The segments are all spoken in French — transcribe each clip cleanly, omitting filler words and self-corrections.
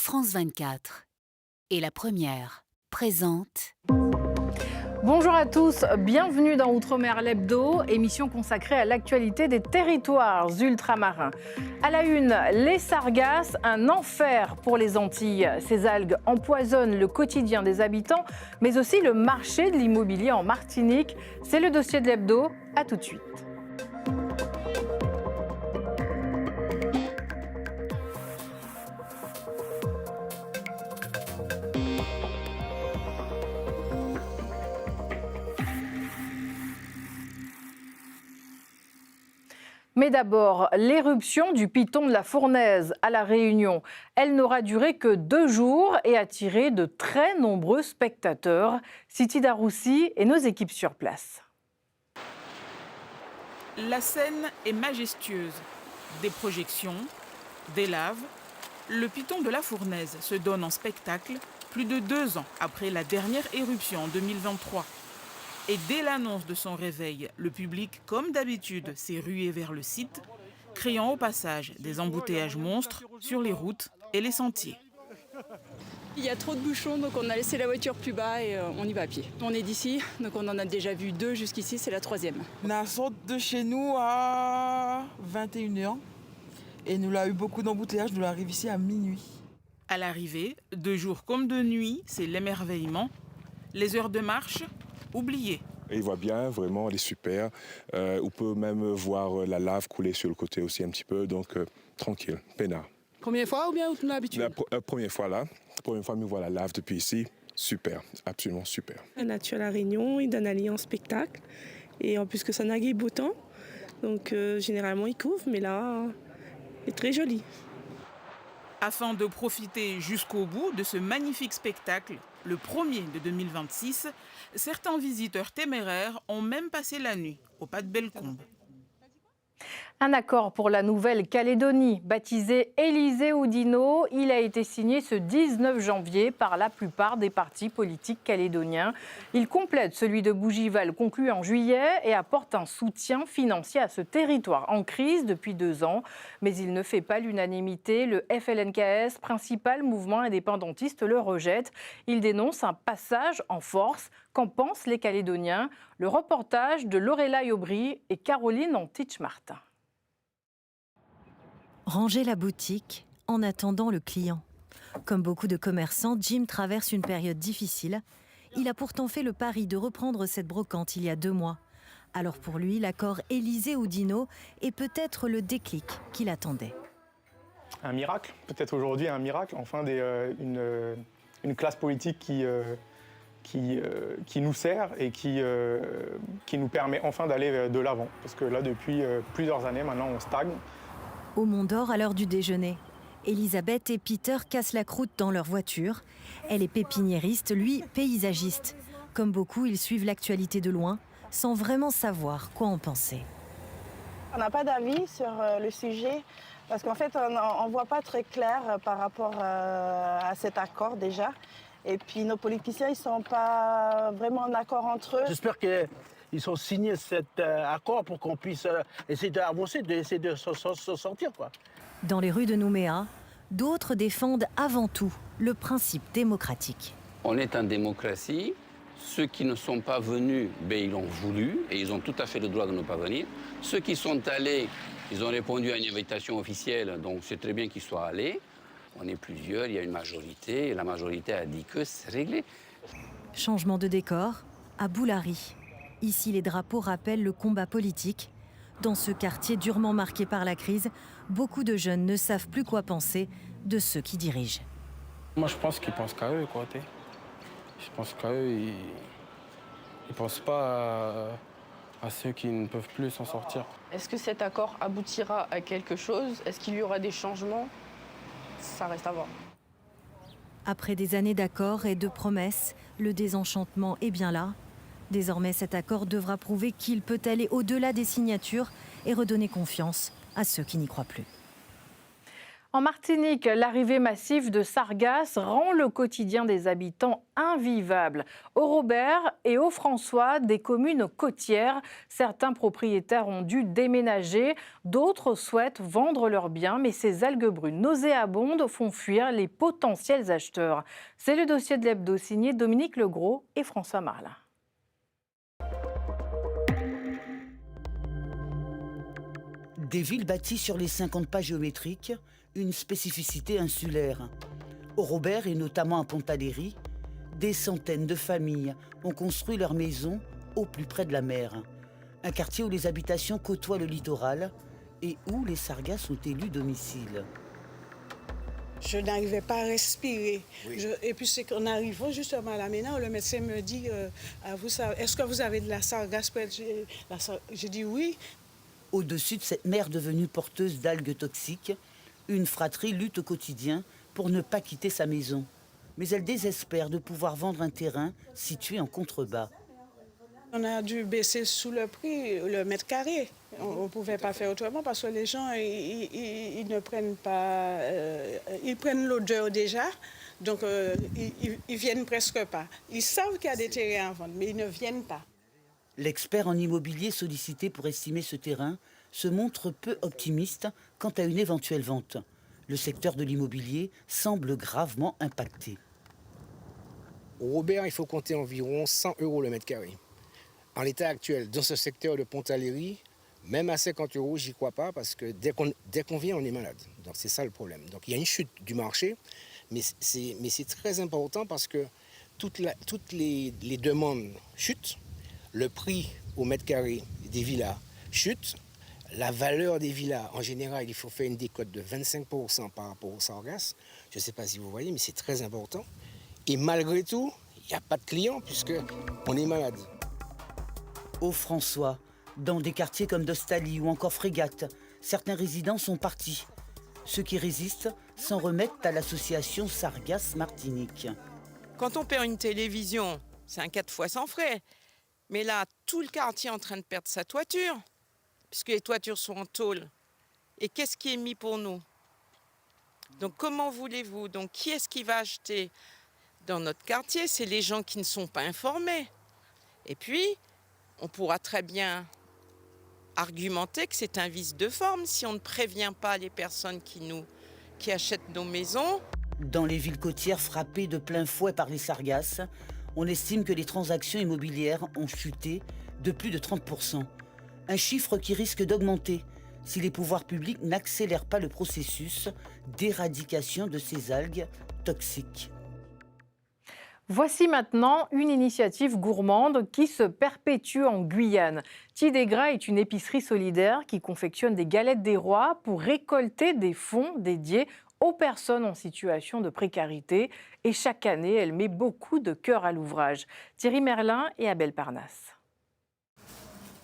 France 24 et La Première présente. Bonjour à tous, bienvenue dans Outre-mer l'Hebdo, émission consacrée à l'actualité des territoires ultramarins. À la une, les sargasses, un enfer pour les Antilles. Ces algues empoisonnent le quotidien des habitants, mais aussi le marché de l'immobilier en Martinique. C'est le dossier de l'Hebdo, à tout de suite. Mais d'abord, l'éruption du piton de la Fournaise à La Réunion. Elle n'aura duré que 2 jours et attiré de très nombreux spectateurs. Siti Daroussi et nos équipes sur place. La scène est majestueuse. Des projections, des laves. Le piton de la Fournaise se donne en spectacle plus de 2 ans après la dernière éruption en 2023. Et dès l'annonce de son réveil, le public, comme d'habitude, s'est rué vers le site, créant au passage des embouteillages monstres sur les routes et les sentiers. Il y a trop de bouchons, donc on a laissé la voiture plus bas et on y va à pied. On est d'ici, donc on en a déjà vu 2 jusqu'ici, c'est la 3e. On sort de chez nous à 21h et nous avons eu beaucoup d'embouteillages, nous arrivons ici à minuit. À l'arrivée, de jour comme de nuit, c'est l'émerveillement. Les heures de marche, oubliées. Il voit bien, vraiment, elle est super. On peut même voir la lave couler sur le côté aussi un petit peu, donc tranquille, peinard. Première fois ou bien ou l'habitude? La première fois là, première fois, on voit la lave depuis ici. Super, absolument super. La nature à La Réunion, il donne un lien en spectacle. Et en plus que ça nague beau temps, donc généralement il couvre, mais là, il est très joli. Afin de profiter jusqu'au bout de ce magnifique spectacle, le premier de 2026, certains visiteurs téméraires ont même passé la nuit au pas de Bellecombe. Un accord pour la Nouvelle-Calédonie, baptisé Élysée-Oudinot, il a été signé ce 19 janvier par la plupart des partis politiques calédoniens. Il complète celui de Bougival conclu en juillet et apporte un soutien financier à ce territoire en crise depuis 2 ans. Mais il ne fait pas l'unanimité. Le FLNKS, principal mouvement indépendantiste, le rejette. Il dénonce un passage en force. Qu'en pensent les Calédoniens? Le reportage de Lorelai Aubry et Caroline Antich-Martin. Ranger la boutique en attendant le client. Comme beaucoup de commerçants, Jim traverse une période difficile. Il a pourtant fait le pari de reprendre cette brocante il y a 2 mois. Alors pour lui, l'accord Élysée-Oudinot est peut-être le déclic qu'il attendait. Un miracle, peut-être aujourd'hui un miracle, enfin une classe politique qui nous sert et qui nous permet enfin d'aller de l'avant. Parce que là, depuis plusieurs années, maintenant, on stagne. Au Mont d'Or, à l'heure du déjeuner, Elisabeth et Peter cassent la croûte dans leur voiture. Elle est pépiniériste, lui, paysagiste. Comme beaucoup, ils suivent l'actualité de loin, sans vraiment savoir quoi en penser. On n'a pas d'avis sur le sujet, parce qu'en fait, on ne voit pas très clair par rapport à cet accord déjà. Et puis nos politiciens, ils ne sont pas vraiment en accord entre eux. J'espère qu'ils ont signé cet accord pour qu'on puisse essayer d'avancer, d'essayer de se sortir, quoi. Dans les rues de Nouméa, d'autres défendent avant tout le principe démocratique. On est en démocratie. Ceux qui ne sont pas venus, ils l'ont voulu et ils ont tout à fait le droit de ne pas venir. Ceux qui sont allés, ils ont répondu à une invitation officielle, donc c'est très bien qu'ils soient allés. On est plusieurs, il y a une majorité, et la majorité a dit que c'est réglé. Changement de décor à Boulari. Ici, les drapeaux rappellent le combat politique. Dans ce quartier durement marqué par la crise, beaucoup de jeunes ne savent plus quoi penser de ceux qui dirigent. Moi, je pense qu'ils pensent qu'à eux, quoi. Je pense qu'à eux, ils ne pensent pas à ceux qui ne peuvent plus s'en sortir. Est-ce que cet accord aboutira à quelque chose? Est-ce qu'il y aura des changements? Ça reste à voir. Après des années d'accords et de promesses, le désenchantement est bien là. Désormais, cet accord devra prouver qu'il peut aller au-delà des signatures et redonner confiance à ceux qui n'y croient plus. En Martinique, l'arrivée massive de sargasses rend le quotidien des habitants invivable. Au Robert et au François, des communes côtières, certains propriétaires ont dû déménager, d'autres souhaitent vendre leurs biens, mais ces algues brunes nauséabondes font fuir les potentiels acheteurs. C'est le dossier de l'hebdo signé Dominique Legros et François Marlin. Des villes bâties sur les 50 pas géométriques, une spécificité insulaire. Au Robert et notamment à Pontaléry, des centaines de familles ont construit leurs maisons au plus près de la mer. Un quartier où les habitations côtoient le littoral et où les sargasses ont élu domicile. Je n'arrivais pas à respirer. Oui. Et puis c'est qu'en arrivant justement à la maison, le médecin me dit est-ce que vous avez de la sargasse près? J'ai dit oui. Au-dessus de cette mer devenue porteuse d'algues toxiques, une fratrie lutte au quotidien pour ne pas quitter sa maison. Mais elle désespère de pouvoir vendre un terrain situé en contrebas. On a dû baisser sous le prix le mètre carré. On ne pouvait pas faire autrement parce que les gens, ils ne prennent pas... ils prennent l'odeur déjà, donc ils viennent presque pas. Ils savent qu'il y a des terrains à vendre, mais ils ne viennent pas. L'expert en immobilier sollicité pour estimer ce terrain se montre peu optimiste quant à une éventuelle vente. Le secteur de l'immobilier semble gravement impacté. Au Robert, il faut compter environ 100 € le mètre carré. En l'état actuel, dans ce secteur de Pontaléry, même à 50 €, j'y crois pas parce que dès qu'on vient, on est malade. Donc c'est ça le problème. Donc il y a une chute du marché, mais c'est très important parce que toutes les demandes chutent, le prix au mètre carré des villas chute, la valeur des villas, en général, il faut faire une décote de 25% par rapport aux sargasses. Je ne sais pas si vous voyez, mais c'est très important. Et malgré tout, il n'y a pas de clients puisqu'on est malade. Au François, dans des quartiers comme Dostali ou encore Frégate, certains résidents sont partis. Ceux qui résistent s'en remettent à l'association Sargasses Martinique. Quand on perd une télévision, c'est un 4 fois sans frais. Mais là, tout le quartier est en train de perdre sa toiture, puisque les toitures sont en tôle. Et qu'est-ce qui est mis pour nous? Donc comment voulez-vous? Donc qui est-ce qui va acheter dans notre quartier? C'est les gens qui ne sont pas informés. Et puis, on pourra très bien argumenter que c'est un vice de forme si on ne prévient pas les personnes qui achètent nos maisons. Dans les villes côtières frappées de plein fouet par les sargasses, on estime que les transactions immobilières ont chuté de plus de 30%. Un chiffre qui risque d'augmenter si les pouvoirs publics n'accélèrent pas le processus d'éradication de ces algues toxiques. Voici maintenant une initiative gourmande qui se perpétue en Guyane. Tidégra est une épicerie solidaire qui confectionne des galettes des rois pour récolter des fonds dédiés aux personnes en situation de précarité. Et chaque année, elle met beaucoup de cœur à l'ouvrage. Thierry Merlin et Abel Parnasse.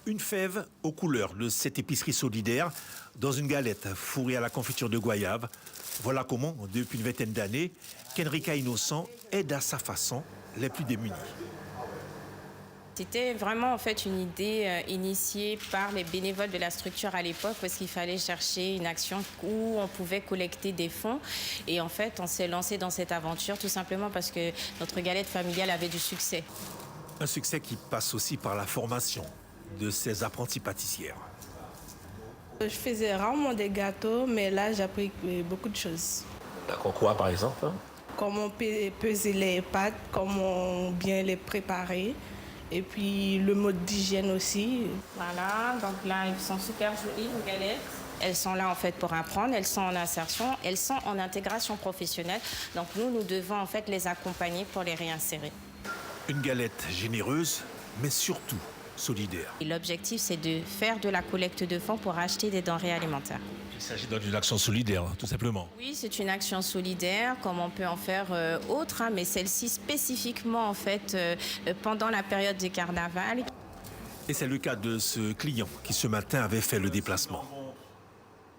Une fève aux couleurs de cette épicerie solidaire dans une galette fourrée à la confiture de goyave. Voilà comment, depuis une vingtaine d'années, qu'Enrica Innocent aide à sa façon les plus démunis. C'était vraiment en fait une idée initiée par les bénévoles de la structure à l'époque parce qu'il fallait chercher une action où on pouvait collecter des fonds. Et en fait, on s'est lancé dans cette aventure tout simplement parce que notre galette familiale avait du succès. Un succès qui passe aussi par la formation de ces apprentis pâtissières. Je faisais rarement des gâteaux, mais là, j'ai appris beaucoup de choses. D'accord, quoi par exemple? Comment peser les pâtes, comment bien les préparer. Et puis le mode d'hygiène aussi. Voilà, donc là, elles sont super jolies, nos galettes. Elles sont là en fait pour apprendre, elles sont en insertion, elles sont en intégration professionnelle. Donc nous devons en fait les accompagner pour les réinsérer. Une galette généreuse, mais surtout solidaire. L'objectif, c'est de faire de la collecte de fonds pour acheter des denrées alimentaires. Il s'agit d'une action solidaire, tout simplement. Oui, c'est une action solidaire, comme on peut en faire autre, mais celle-ci spécifiquement en fait pendant la période du carnaval. Et c'est le cas de ce client qui ce matin avait fait le déplacement.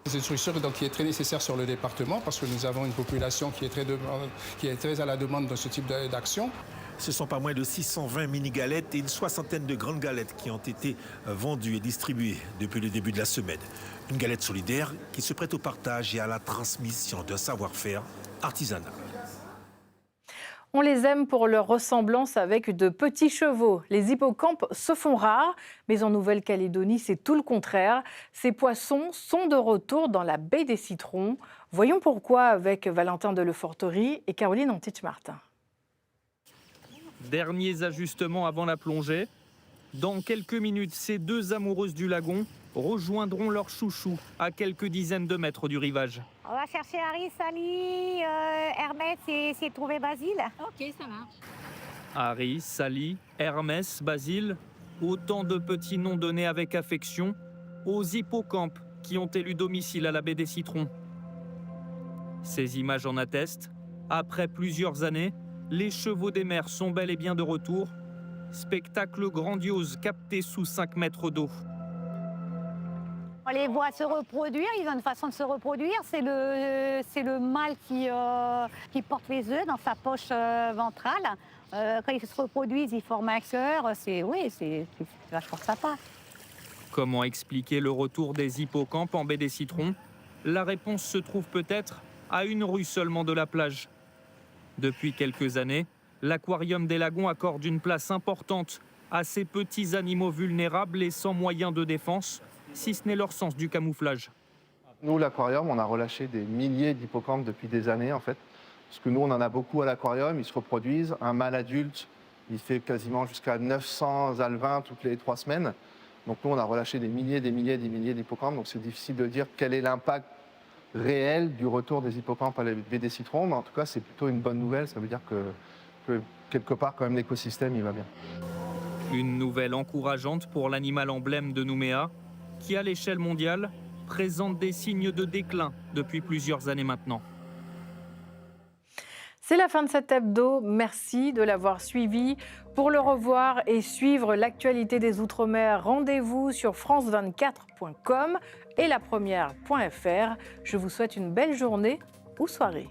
C'est une structure donc, qui est très nécessaire sur le département parce que nous avons une population qui est très à la demande de ce type d'action. Ce sont pas moins de 620 mini-galettes et une soixantaine de grandes galettes qui ont été vendues et distribuées depuis le début de la semaine. Une galette solidaire qui se prête au partage et à la transmission d'un savoir-faire artisanal. On les aime pour leur ressemblance avec de petits chevaux. Les hippocampes se font rares, mais en Nouvelle-Calédonie, c'est tout le contraire. Ces poissons sont de retour dans la baie des Citrons. Voyons pourquoi avec Valentin de Leforterie et Caroline Antich-Martin. Derniers ajustements avant la plongée. Dans quelques minutes, ces deux amoureuses du lagon rejoindront leur chouchou à quelques dizaines de mètres du rivage. On va chercher Harry, Sally, Hermès et essayer de trouver Basile. Ok, ça marche. Harry, Sally, Hermès, Basile, autant de petits noms donnés avec affection aux hippocampes qui ont élu domicile à la baie des Citrons. Ces images en attestent. Après plusieurs années, les chevaux des mers sont bel et bien de retour. Spectacle grandiose capté sous 5 mètres d'eau. On les voit se reproduire, ils ont une façon de se reproduire. C'est le mâle qui porte les œufs dans sa poche ventrale. Quand ils se reproduisent, ils forment un cœur. C'est vachement sympa. Comment expliquer le retour des hippocampes en baie des Citrons? La réponse se trouve peut-être à une rue seulement de la plage. Depuis quelques années, l'aquarium des Lagons accorde une place importante à ces petits animaux vulnérables et sans moyens de défense, si ce n'est leur sens du camouflage. Nous, l'aquarium, on a relâché des milliers d'hippocampes depuis des années, en fait. Parce que nous, on en a beaucoup à l'aquarium, ils se reproduisent. Un mâle adulte, il fait quasiment jusqu'à 900 alevins toutes les 3 semaines. Donc nous, on a relâché des milliers d'hippocampes. Donc c'est difficile de dire quel est l'impact réel du retour des hippocampes à la baie des Citrons. Mais en tout cas, c'est plutôt une bonne nouvelle. Ça veut dire que quelque part, quand même, l'écosystème, il va bien. Une nouvelle encourageante pour l'animal emblème de Nouméa, qui, à l'échelle mondiale, présente des signes de déclin depuis plusieurs années maintenant. C'est la fin de cet hebdo. Merci de l'avoir suivi. Pour le revoir et suivre l'actualité des Outre-mer, rendez-vous sur france24.com et lapremière.fr. Je vous souhaite une belle journée ou soirée.